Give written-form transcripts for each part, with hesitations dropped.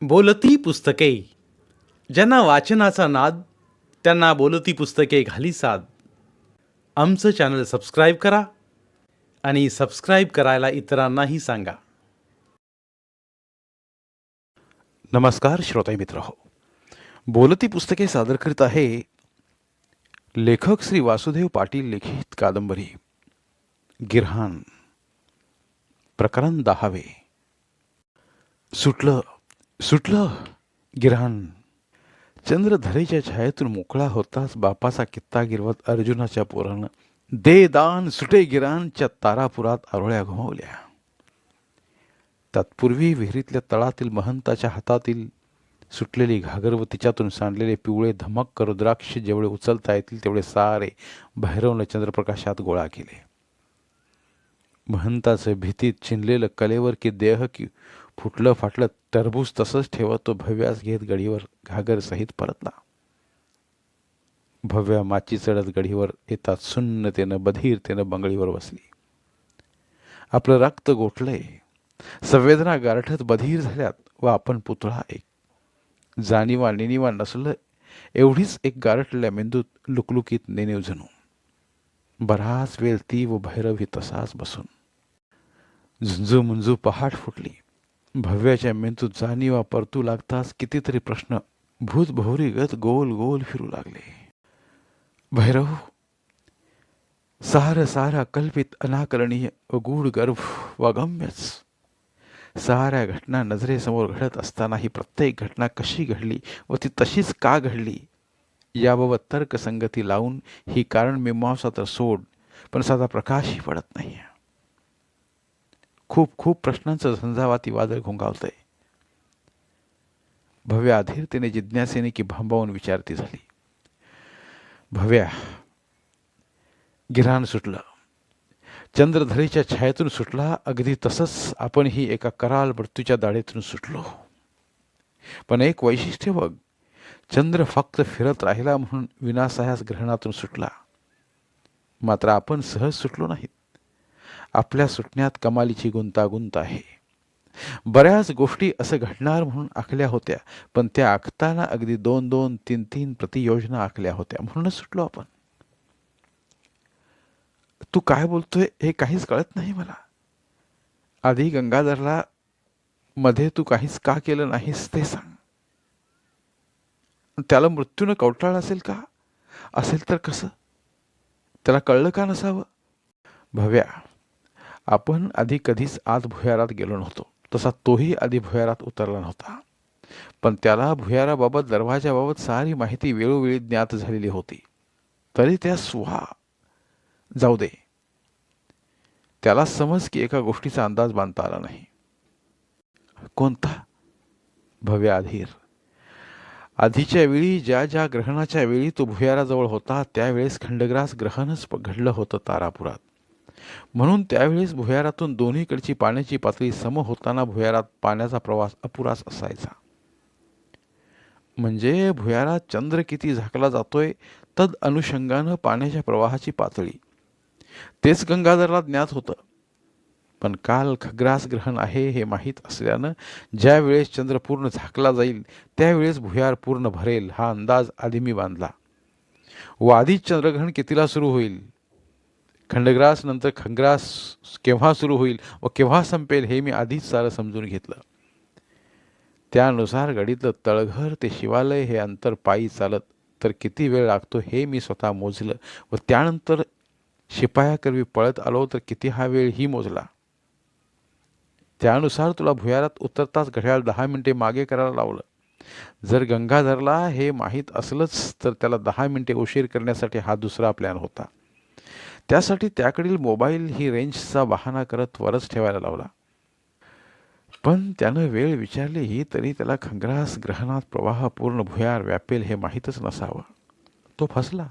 बोलती पुस्तके. ज्यांना वाचनाचा नाद, त्यांना बोलती पुस्तके घाली साद. आमचं चॅनल सबस्क्राईब करा आणि सबस्क्राईब करायला इतरांनाही सांगा. नमस्कार श्रोते मित्र हो. बोलती पुस्तके सादर करीत आहे लेखक श्री वासुदेव पाटील लिखित कादंबरी गिरहान, प्रकरण 10. सुटलं सुटलं गिरहान. चंद्रधरेच्या छायेतून मोकळा होताच बापाचा कित्ता गिरवत अर्जुनाच्या पोरानं दे दान सुटे गिरांच्या तारापुरात आरोळ्या घुमवल्या. तत्पूर्वी विहिरीतल्या तळातील महंताच्या हातातील सुटलेली घागर व तिच्यातून सांडलेले पिवळे धमक रुद्राक्ष जेवढे उचलता येतील तेवढे सारे भैरवनं चंद्रप्रकाशात गोळा केले. महंताचं भीतीत चिनलेलं कलेवर की देह की फुटलं फाटलं टरबूज तसंच ठेवत तो भव्यास घेत गडीवर घागर सहित परतला. भव्या माची चढत गडीवर येतात सुन्नतेनं बधीरतेनं बंगळीवर बसली. आपलं रक्त गोठलंय, संवेदना गारठत बधीर झाल्यात व आपण पुतळा एक. जाणीवा नेणीवा नसलं एवढीच एक गारठल्या मेंदूत लुकलुकीत नेणीव जणू. बराच वेळ ती व भैरवी तसाच बसून. झुंजू मुंजू पहाट फुटली. भव्याच्या मेंदूत जाणीवा परतू लागताच कितीतरी प्रश्न भूतभोवरीगत गोल गोल फिरू लागले. भैरव, सार सारा कल्पित अनाकरणीय व गूढ गर्भ व अगम्यच. साऱ्या घटना नजरेसमोर घडत असताना ही प्रत्येक घटना कशी घडली व ती तशीच का घडली याबाबत तर्कसंगती लावून ही कारण मीमांसा तर सोड, पण साधा प्रकाशही पडत नाही. खूप खूप प्रश्नांचं झंझावाती वादळ घोंगावतंय. भव्या अधीरतेने जिज्ञासेने की भांबावून विचारती झाली. भव्या, गिरहान सुटलं. चंद्रधरेच्या छायेतून सुटला, अगदी तसंच आपणही एका कराल मृत्यूच्या दाढेतून सुटलो. पण एक वैशिष्ट्य बघ, चंद्र फक्त फिरत राहिला म्हणून विनासायास ग्रहणातून सुटला. मात्र आपण सहज सुटलो नाहीत. आपल्या सुटण्यात कमालीची गुंतागुंत आहे. बऱ्याच गोष्टी असं घडणार म्हणून आखल्या होत्या, पण त्या आखताना अगदी 2-2, 3-3 प्रतियोजना आखल्या होत्या, म्हणूनच सुटलो आपण. तू काय बोलतोय हे काहीच कळत नाही मला. आधी गंगाधरला मध्ये तू काहीच का केलं नाहीस ते सांग. त्याला मृत्यूनं कवटाळलं असेल का? असेल तर कसं? त्याला कळलं का नसावं? भव्या, आपण आधी कधीच आत भुयारात गेलो नव्हतो, तसा तोही आधी भुयारात उतरला नव्हता. पण त्याला भुयाराबाबत दरवाजाबाबत सारी माहिती वेळोवेळी ज्ञात झालेली होती. तरी त्या जाऊ दे. त्याला समज की एका गोष्टीचा अंदाज बांधता आला नाही. कोणता? भव्या अधीर. आधीच्या वेळी ज्या ज्या ग्रहणाच्या वेळी तो भुयाराजवळ होता त्यावेळेस खंडग्रास ग्रहणच घडलं होतं तारापुरात. म्हणून त्यावेळेस भुयारातून दोन्हीकडची पाण्याची पातळी सम होताना भुयारात पाण्याचा प्रवास अपुराच असायचा. म्हणजे भुयारात चंद्र किती झाकला जातोय तद अनुषंगानं पाण्याच्या प्रवाहाची पातळी, तेच गंगाधरला ज्ञात होतं. पण काल खग्रास ग्रहण आहे हे माहीत असल्यानं ज्या वेळेस चंद्र पूर्ण झाकला जाईल त्यावेळेस भुयार पूर्ण भरेल हा अंदाज आधी मी बांधला. व आधीच चंद्रग्रहण कितीला सुरू होईल, खंडग्रास नंतर खंग्रास केव्हा सुरू होईल व केव्हा संपेल हे मी आधीच सारं समजून घेतलं. त्यानुसार गडीतलं तळघर ते शिवालय हे अंतर पायी चालत तर किती वेळ लागतो हे मी स्वतः मोजलं व त्यानंतर शिपायाकरवी पळत आलो तर किती हा वेळ ही मोजला. त्यानुसार तुला भुयारात उतरताच घड्याळ 10 मिनिटे मागे करायला लावलं. जर गंगाधरला हे माहीत असलंच तर त्याला 10 मिनिटे उशीर करण्यासाठी हा दुसरा प्लॅन होता. त्यासाठी त्याकडील मोबाईल ही रेंजचा बहाणा करत वरच ठेवायला लावला. पण त्यानं वेळ विचारली ही तरी त्याला खंग्रास ग्रहणात प्रवाह पूर्ण भुयार व्यापेल हे माहीतच नसावं. तो फसला.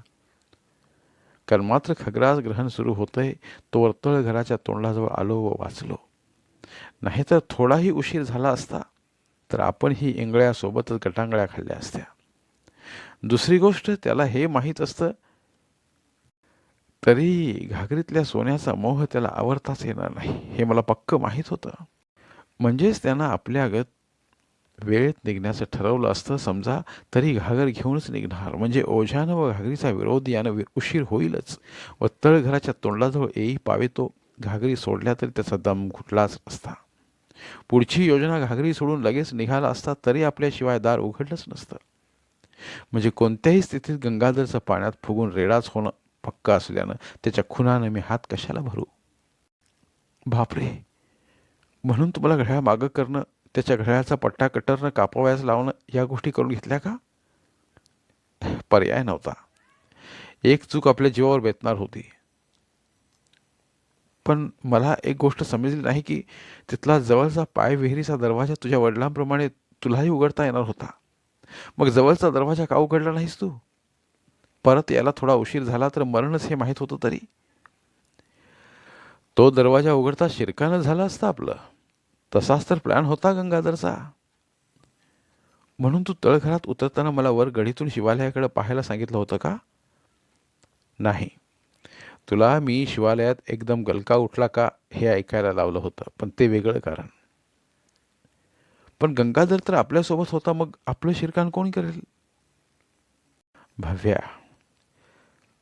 कारण मात्र खग्रास ग्रहण सुरू होतंय तोवर तळघराच्या तोंडाजवळ आलो व वाचलो. नाहीतर थोडाही उशीर झाला असता तर आपण ही इंगळ्यासोबतच गटांगळ्या खाल्ल्या असत्या. दुसरी गोष्ट, त्याला हे माहीत असतं तरी घागरीतल्या सोन्याचा मोह त्याला आवरताच येणार नाही हे मला पक्क माहीत होतं. म्हणजेच त्यानं आपल्यागत वेळेत निघण्याचं ठरवलं असतं समजा तरी घागर घेऊनच निघणार, म्हणजे ओझ्यानं व घागरीचा विरोध यानं उशीर होईलच. व तळघराच्या तोंडाजवळ येई पावे तो घागरी सोडल्या तरी त्याचा दम घुटलाच असता. पुढची योजना घागरी सोडून लगेच निघाला असता तरी आपल्याशिवाय दार उघडलंच नसतं. म्हणजे कोणत्याही स्थितीत गंगाधरचं पाण्यात फुगून रेडाच होणं पक्क असल्यानं त्याच्या खुनानं मी हात कशाला भरू. बापरे, म्हणून तुम्हाला घड्याळ मागं करणं, त्याच्या घड्याळाचा पट्टा कटरनं कापावयास लावणं या गोष्टी करून घेतल्या का? पर्याय नव्हता. एक चूक आपल्या जीवावर बेतणार होती. पण मला एक गोष्ट समजली नाही की तिथला जवळचा पाय विहिरीचा दरवाजा तुझ्या वडिलांप्रमाणे तुलाही उघडता येणार होता. मग जवळचा दरवाजा का उघडला नाहीस तू? परत यायला थोडा उशीर झाला तर मरणच हे माहीत होतं तरी. तो दरवाजा उघडता शिरकानं झालं असतं आपलं. तसाच तर प्लॅन होता गंगाधरचा. म्हणून तू तळघरात उतरताना मला वर गडीतून शिवालयाकडे पाहायला सांगितलं होतं का? नाही. तुला मी शिवालयात एकदम गलका उठला का हे ऐकायला लावलं होतं, पण ते वेगळं कारण. पण गंगाधर तर आपल्यासोबत होता, मग आपलं शिरकान कोण करेल? भव्या,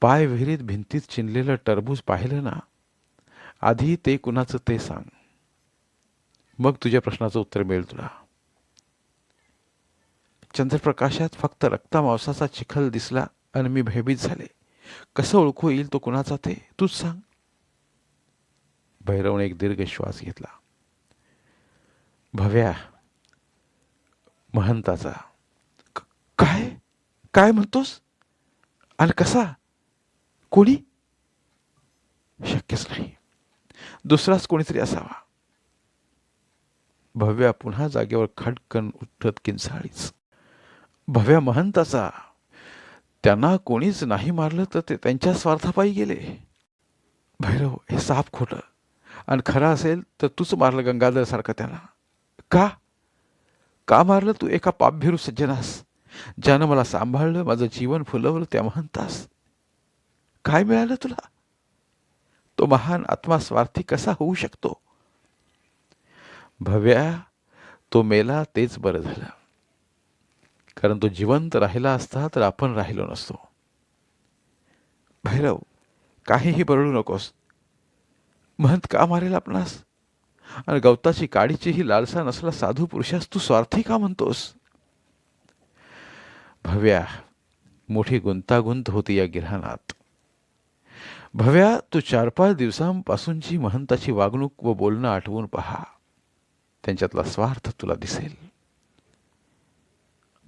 पाय विहिरीत भिंतीत चिनलेलं टरबूज पाहिलं ना? आधी ते कुणाचं ते सांग, मग तुझ्या प्रश्नाचं उत्तर मिळेल तुला. चंद्रप्रकाशात फक्त रक्ता मांसाचा चिखल दिसला आणि मी भयभीत झाले. कसं ओळखू येईल तो कुणाचा ते तूच सांग. भैरवने एक दीर्घ श्वास घेतला. भव्या, महंताचा. काय काय म्हणतोस? आणि कसा? कोणी? शक्यच नाही. दुसराच कोणीतरी असावा. भव्या पुन्हा जागेवर खडकन उठत किंचाळीच. भव्या, महंताचा. त्यांना कोणीच नाही मारलं तर ते त्यांच्या स्वार्थापायी गेले. भैरव, हे साफ खोटं. आणि खरं असेल तर तूच मारलं गंगाधर सारखं त्याला. का का मारलं तू एका पापभिरू सज्जनास, ज्यानं मला सांभाळलं, माझं जीवन फुलवलं? त्या महंतास काय मिळालं तुला? तो महान आत्मा स्वार्थी कसा होऊ शकतो? भव्या, तो मेला तेच बरं झालं. कारण तो जिवंत राहिला असता तर आपण राहिलो नसतो. भैरव, काहीही बरळू नकोस. महंत का मारेल आपणास? आणि गवताची काडीचीही लालसा नसला साधू पुरुषास तू स्वार्थी का म्हणतोस? भव्या, मोठी गुंतागुंत होती या गिऱ्हाणात. भव्या, तू 4-5 दिवसांपासूनची महंताची वागणूक व बोलणं आठवून पहा. त्यांच्यातला स्वार्थ तुला दिसेल.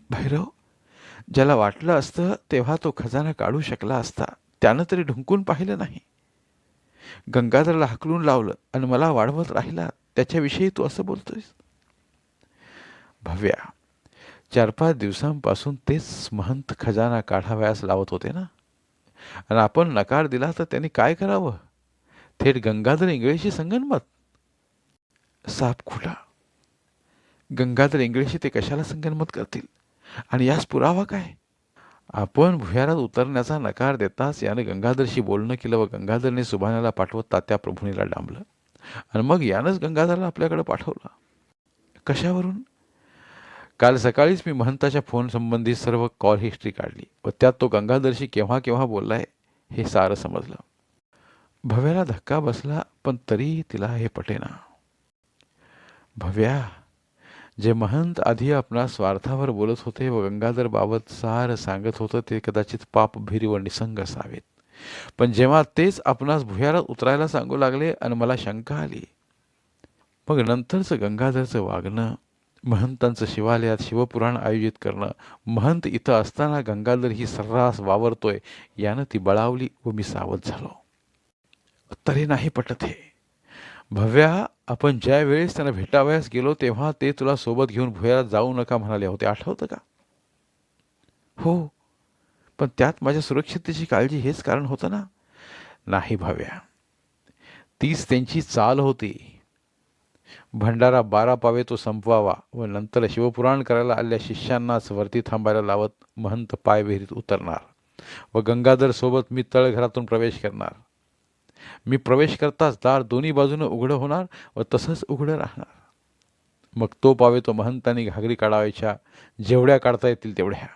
भैरव, ज्याला वाटलं असतं तेव्हा तो खजाना काढू शकला असता, त्यानं तरी ढुंकून पाहिलं नाही. गंगाधरला हकलून लावलं आणि मला वाढवत राहिला, त्याच्याविषयी तू असं बोलतोयस? भव्या, 4-5 दिवसांपासून तेच महंत खजाना काढावयास लावत होते ना, आणि आपण नकार दिला तर त्यांनी काय करावं? थेट गंगाधर इंगळेशी संगनमत? साप खोटा. गंगाधर इंगळेशी ते कशाला संगनमत करतील? आणि यास पुरावा काय? आपण भुयारात उतरण्याचा नकार देताच याने गंगाधरशी बोलणं केलं व गंगाधरने सुभाण्याला पाठवत तात्या प्रभुनीला डांबलं, आणि मग यानंच गंगाधरला आपल्याकडे पाठवलं. कशावरून? काल सकाळीच मी महंताच्या फोन संबंधी सर्व कॉल हिस्ट्री काढली व त्यात तो गंगाधरशी केव्हा केव्हा बोललाय हे सारं समजलं. भव्याला धक्का बसला, पण तरी तिला हे पटेना. भव्या, जे महंत आधी आपणा स्वार्थावर बोलत होते व गंगाधर बाबत सारं सांगत होतं ते कदाचित पापभिरी व निसंग असावेत. पण जेव्हा तेच आपणास भुयारात उतरायला सांगू लागले आणि मला शंका आली, मग नंतरचं गंगाधरचं वागणं, महंतांचं शिवालयात शिवपुराण आयोजित करणं, महंत इथं असताना गंगाधर ही सर्रास वावरतोय, यानं ती बळावली व मी सावध झालो. तरी नाही पटत हे. भव्या, आपण ज्या वेळेस त्यांना भेटावयास गेलो तेव्हा ते तुला सोबत घेऊन भुयारात जाऊ नका म्हणाले होते, आठवतं का? हो, पण त्यात माझ्या सुरक्षिततेची काळजी हेच कारण होतं ना? नाही भव्या, तीच त्यांची चाल होती. भंडारा 12 पावे तो संपवावा व नंतर शिवपुराण करायला आलेल्या शिष्यांनाच वरती थांबायला लावत महंत पाय विहिरीत उतरणार व गंगाधर सोबत मी तळघरातून प्रवेश करणार. मी प्रवेश करताच दार दोन्ही बाजूनं उघडं होणार व तसंच उघडं राहणार. मग तो पावे तो महंतांनी घागरी काढावायच्या, जेवढ्या काढता येतील तेवढ्या.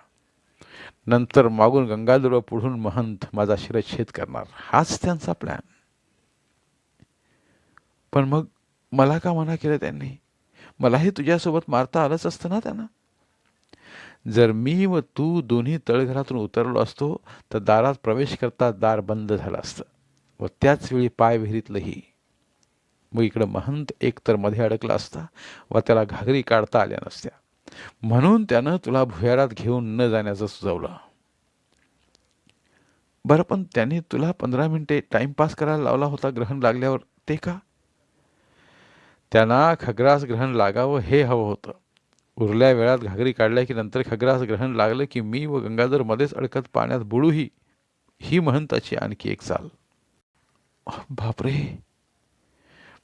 नंतर मागून गंगाधर व पुढून महंत माझा शिरच्छेद करणार, हाच त्यांचा प्लॅन. पण मग मला का मना केलं त्यांनी? मलाही तुझ्यासोबत मारता आलंच असतं ना त्यांना. जर मी व तू दोन्ही तळघरातून उतरलो असतो तर दारात प्रवेश करता दार बंद झालं असतं व त्याच वेळी पाय विहिरीतलंही. मग इकडं महंत एकतर मध्ये अडकला असता व त्याला घागरी काढता आल्या नसत्या. म्हणून त्यानं तुला भुयारात घेऊन न जाण्याचं सुचवलं. बरं, पण त्यांनी तुला 15 मिनिटे टाइमपास करायला लावला होता ग्रहण लागल्यावर, ते का? त्यांना खग्रास ग्रहण लागावं हे हवं होतं. उरल्या वेळात घागरी काढल्या की नंतर खग्रास ग्रहण लागलं की मी व गंगाधर मध्येच अडकत पाण्यात बुडूही, ही महंताची आणखी एक चाल. बापरे.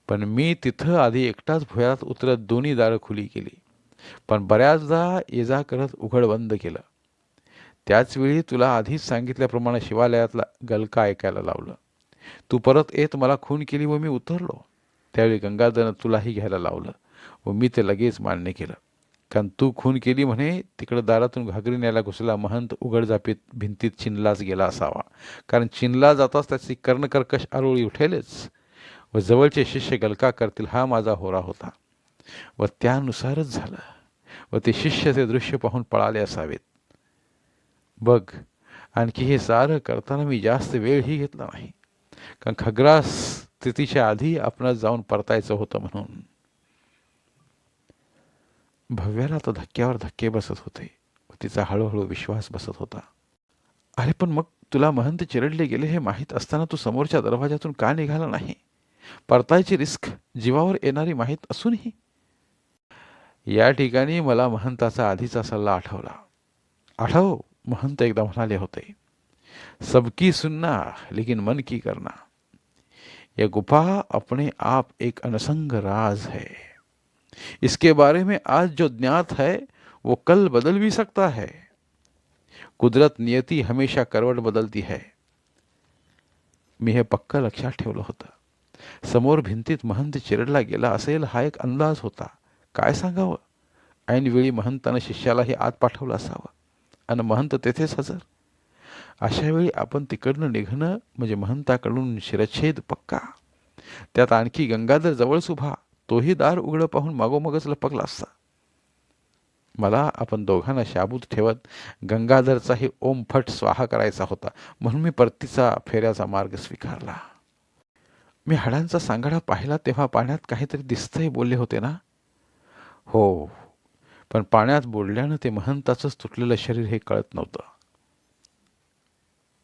पण मी तिथं आधी एकटाच भुयारात उतरत दोन्ही दारं खुली केली, पण बऱ्याचदा ये जा करत उघड बंद केलं. त्याचवेळी तुला आधीच सांगितल्याप्रमाणे शिवालयातला गलका ऐकायला लावलं. तू परत येत मला खून केली व मी उतरलो. त्यावेळी गंगाधरनं तुलाही घ्यायला लावलं व मी ते लगेच मान्य केलं. कारण तू खून केली म्हणे. तिकडं दारातून घागरी न्यायला घुसला महंत उघडझापीत भिंतीत चिनलाच गेला असावा, कारण चिनला जाताच त्याची कर्णकर्कश आरोळी उठेलच व जवळचे शिष्य गलका करतील हा माझा होरा होता व त्यानुसारच झालं व ते शिष्य ते दृश्य पाहून पळाले असावेत. बघ, आणखी हे सारं करताना मी जास्त वेळही घेतला नाही, कारण खग्रास स्थितीच्या आधी आपणास जाऊन परतायचं होतं म्हणून. भव्याला तर धक्क्यावर धक्के बसत होते व तिचा हळूहळू विश्वास बसत होता. अरे पण मग तुला महंत चिरडले गेले हे माहीत असताना तू समोरच्या दरवाजातून का निघाला नाही? परतायची रिस्क जीवावर येणारी माहीत असूनही. या ठिकाणी मला महंताचा आधीचा सल्ला आठवला. आठव, महंत एकदा म्हणाले होते, सबकी सुनना लेकिन मन की करना. यह गुफा अपने आप एक अनसंग राज है. इसके बारे में आज जो ज्ञात है वो कल बदल भी सकता है. कुदरत नियती हमेशा करवट बदलती है. मी हे पक्क लक्षात ठेवलं होतं. समोर भिंतीत महंत चिरडला गेला असेल हा एक अंदाज होता. काय सांगावं, ऐनवेळी महंतानं शिष्यालाही आत पाठवलं असावं आणि महंत तेथेच हजर. अशा वेळी आपण तिकडनं निघणं म्हणजे महंताकडून शिरच्छेद पक्का. त्यात आणखी गंगाधर जवळच उभा, तोही दार उघडं पाहून मागोमागच लपकला असता. मला आपण दोघांना शाबूत ठेवत गंगाधरचाही ओम फट स्वाहा करायचा होता, म्हणून मी परतीचा फेऱ्याचा मार्ग स्वीकारला. मी हाडांचा सांगाडा पाहिला तेव्हा पाण्यात काहीतरी दिसतंय बोलले होते ना? हो, पण पाण्यात बुडल्यानं ते महंताचंच तुटलेलं शरीर हे कळत नव्हतं.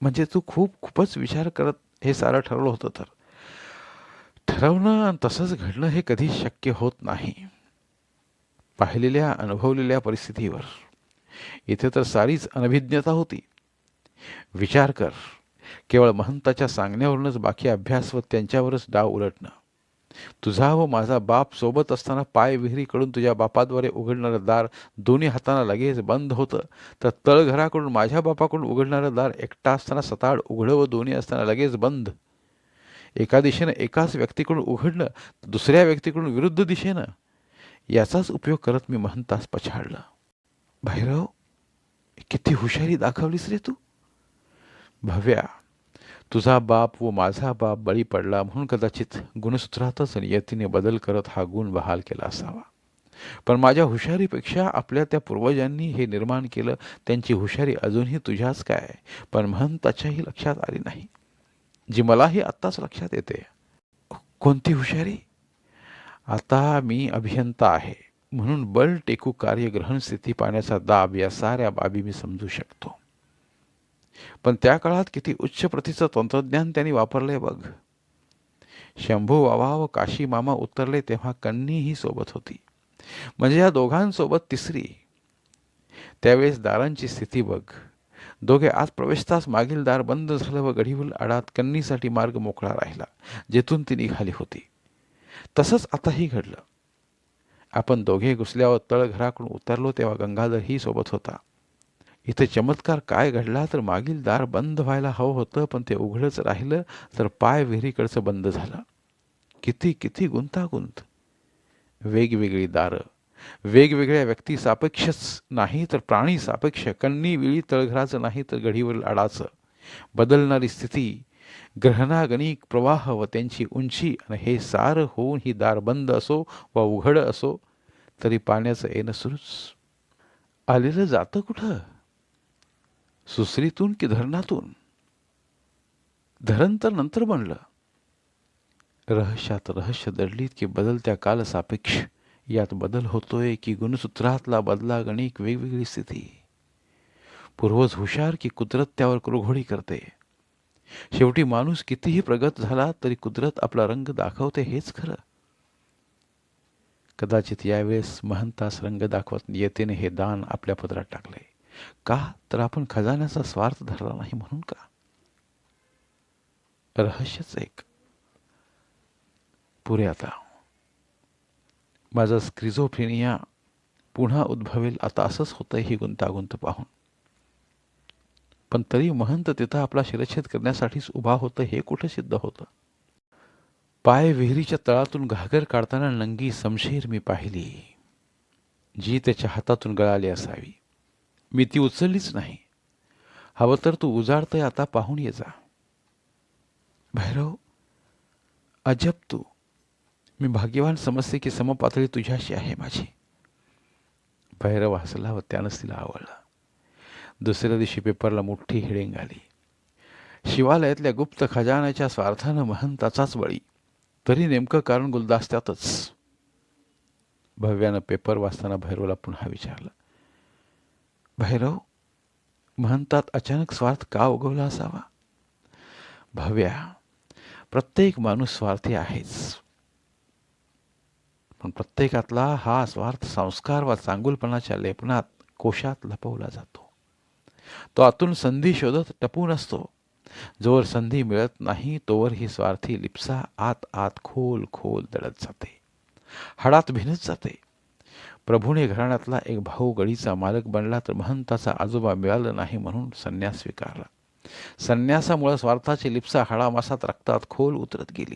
म्हणजे तू खूपच विचार करत हे सारं ठरवलं होतं तर? ठरवणं आणि तसंच घडणं हे कधीच शक्य होत नाही पाहिलेल्या अनुभवलेल्या परिस्थितीवर. इथे तर सारीच अनभिज्ञता होती. विचार कर, केवळ महंताच्या सांगण्यावरूनच बाकी अभ्यास व त्यांच्यावरच डाव उलटणं. तुझा व माझा बाप सोबत असताना पाय विहिरीकडून तुझ्या बापाद्वारे उघडणारं दार दोन्ही हातांना लगेच बंद होतं, तर तळघराकडून माझ्या बापाकडून उघडणारं दार एकटा असताना सताड उघडं व दोन्ही असताना लगेच बंद. एका दिशेनं एकाच व्यक्तीकडून उघडणं, दुसऱ्या व्यक्तीकडून विरुद्ध दिशेनं. याचाच उपयोग करत मी महंतास पछाडलं. भैरव, किती हुशारी दाखवलीस रे तू. भव्या, तुझा बाप व माझा बाप बळी पडला म्हणून कदाचित गुणसूत्रातच नियतीने बदल करत हा गुण बहाल केला असावा. पण माझ्या हुशारीपेक्षा आपल्या त्या पूर्वजांनी हे निर्माण केलं, त्यांची हुशारी अजूनही तुझ्याच काय, पण महंताच्याही लक्षात आली नाही, जी मलाही आत्ताच लक्षात येते. कोणती हुशारी? आता मी अभियंता आहे म्हणून बल टेकू कार्य ग्रहण स्थिती पाहण्याचा दाब या साऱ्या बाबी मी समजू शकतो. पण त्या काळात किती उच्च प्रतीचं तंत्रज्ञान त्यांनी वापरलंय बघ. शंभू बाबा व काशी मामा उतरले तेव्हा कन्नीही सोबत होती, म्हणजे या दोघांसोबत तिसरी. त्यावेळेस दारांची स्थिती बघ. दोघे आत प्रवेशताच मागील दार बंद झालं व गढीहुल आडात कन्नीसाठी मार्ग मोकळा राहिला, जेथून ती निघाली होती. तसंच आताही घडलं. आपण दोघे घुसल्यावर तळघराकडून उतरलो तेव्हा गंगाधरही सोबत होता. इथे चमत्कार काय घडला तर मागील दार बंद व्हायला हवं होतं, पण ते उघडच राहिलं, तर पाय विहिरीकडचं बंद झालं. किती किती गुंतागुंत. वेगवेगळी दारं, वेगवेगळ्या व्यक्ती सापेक्षच नाही तर प्राणी सापेक्ष, कन्नी विळी तळघराचं नाही तर गढीवरील आडाचं, बदलणारी स्थिती, ग्रहणागणिक प्रवाह व त्यांची उंची, आणि हे सार होऊन ही दार बंद असो वा उघड असो तरी पाण्याचं येणं सुरूच. आलेलं जातं कुठं? सुसरीतून की धरणातून? धरण तर नंतर बनलं. रहस्यात रहस्य दडलीत की बदलत्या काल सापेक्ष यात बदल होतोय की गुणसूत्रातला बदला गणिक वेगवेगळी स्थिती. पूर्वज हुशार की कुदरत त्यावर कुरघोडी करते. शेवटी माणूस कितीही प्रगत झाला तरी कुदरत आपला रंग दाखवते हेच खरं. कदाचित यावेळेस महंतास रंग दाखवत नियतीने हे दान आपल्या पदरात टाकले. का तर आपण खजान्याचा स्वार्थ धरला नाही म्हणून का? रहस्यच एक. पुरे आता. माझा स्क्रिझोफ्रेनिया पुन्हा उद्भवेल आता असंच होतं ही गुंतागुंत पाहून. पण तरी महंत तिथं आपला शिरच्छेद करण्यासाठीच उभा होतं हे कुठं सिद्ध होतं? पाय विहिरीच्या तळातून घागर काढताना नंगी समशेर मी पाहिली, जी त्याच्या हातातून गळाली असावी. मी ती उचललीच नाही. हवं तर तू उजाडतंय आता पाहून ये जा. भैरव, अजब तू. मी भाग्यवान समजते की समपातळी तुझ्याशी आहे माझी. भैरव हसला व त्यानंच तिला आवडला. दुसऱ्या दिवशी पेपरला मोठी हेडिंग आली. शिवालयातल्या गुप्त खजान्याच्या स्वार्थानं महंताचाच बळी, तरी नेमकं कारण गुलदास्त्यातच. भव्यानं पेपर वाचताना भैरवला पुन्हा विचारलं, भैरव, महंतात अचानक स्वार्थ का उगवला असावा? भव्या, प्रत्येक माणूस स्वार्थी आहेच, पण प्रत्येकातला हा स्वार्थ संस्कार वा चांगुलपणाच्या लेपनात कोशात लपवला जातो. तो आतून संधी शोधत टपून असतो. जोवर संधी मिळत नाही तोवर ही स्वार्थी लिप्सा आत आत खोल खोल दडत जाते, हाडात भिनत जाते. प्रभूने घराण्यातला एक भाऊ गडीचा मालक बनला तर महंताचा आजोबा मिळालं नाही म्हणून संन्यास स्वीकारला. संन्यासामुळे स्वार्थाची लिप्सा हाडामासात रक्तात खोल उतरत गेली.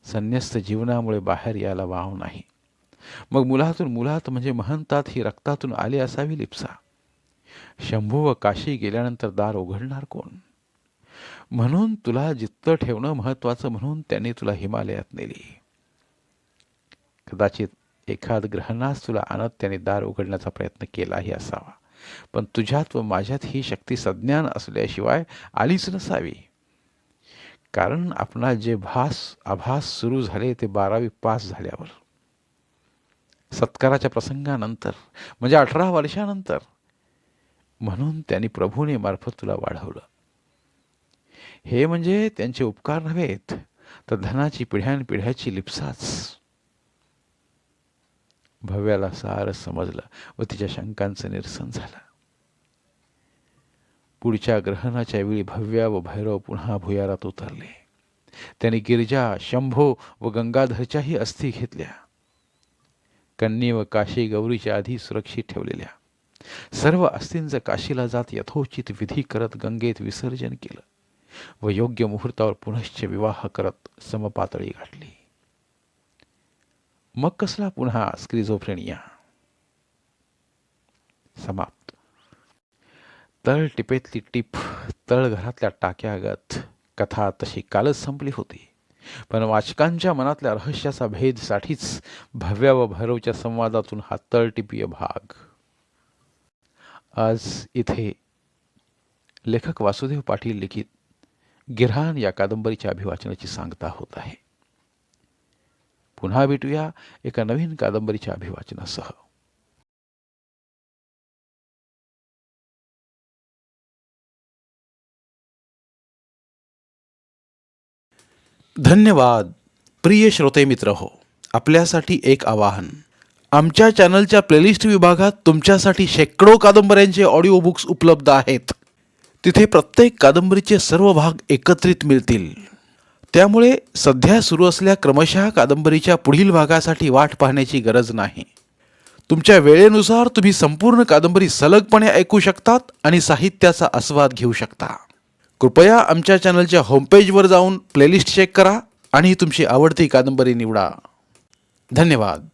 संन्यस्त जीवनामुळे बाहेर यायला वाव नाही. मग मुलातून मुलात म्हणजे महंतात ही रक्तातून आली असावी लिप्सा. शंभू व काशी गेल्यानंतर दार उघडणार कोण? म्हणून तुला जित्त ठेवणं महत्वाचं म्हणून त्यांनी तुला हिमालयात नेली. कदाचित एखाद ग्रहणास तुला आणत त्याने दार उघडण्याचा प्रयत्न केलाही असावा, पण तुझ्यात व माझ्यात ही शक्ती सज्ञान असल्याशिवाय आलीच नसावी. कारण आपणा जे आभास सुरू झाले ते 12वी पास झाल्यावर, सत्काराच्या प्रसंगानंतर, म्हणजे 18 वर्षानंतर. म्हणून त्यांनी प्रभूने मार्फत तुला वाढवलं. हे म्हणजे त्यांचे उपकार नव्हेत, तर धनाची पिढ्यानपिढ्याची लिप्साच. भव्याला सारं समजलं व तिच्या शंकांचं निरसन झालं. पुढच्या ग्रहणाच्या वेळी भव्या व भैरव पुन्हा भुयारात उतरले. त्यांनी गिरिजा, शंभो व गंगाधरच्याही अस्थी घेतल्या. कन्नी व काशी गौरीच्या आधी सुरक्षित ठेवलेल्या. सर्व अस्थींचं काशीला जात यथोचित विधी करत गंगेत विसर्जन केलं व योग्य मुहूर्तावर पुनश्च विवाह करत समपातळी गाठली. मग कसला पुन्हा स्क्रिझोफ्रेनिया? समाप्त. तळ टिपेतली टीप तळघरातल्या टाक्यागत कथा तशी कालच संपली होती, पण वाचकांच्या मनातल्या रहस्याचा भेद साठीच भव्या व भैरवच्या संवादातून हा तळटिपीय भाग. आज इथे लेखक वासुदेव पाटील लिखित गिऱ्हाण या कादंबरीच्या अभिवाचनाची सांगता होत आहे. पुन्हा भेटूया एका नवीन कादंबरीच्या अभिवाचनासह. धन्यवाद. प्रिय श्रोते मित्र हो, आपल्यासाठी एक आवाहन. आमच्या चॅनलच्या प्लेलिस्ट विभागात तुमच्यासाठी शेकडो कादंबऱ्यांचे ऑडिओ बुक्स उपलब्ध आहेत. तिथे प्रत्येक कादंबरीचे सर्व भाग एकत्रित मिळतील. त्यामुळे सध्या सुरू असलेल्या क्रमशः कादंबरीच्या पुढील भागासाठी वाट पाहण्याची गरज नाही. तुमच्या वेळेनुसार तुम्ही संपूर्ण कादंबरी सलगपणे ऐकू शकतात आणि साहित्याचा आस्वाद घेऊ शकता. कृपया आमच्या चॅनलच्या होमपेजवर जाऊन प्लेलिस्ट चेक करा आणि तुमची आवडती कादंबरी निवडा. धन्यवाद.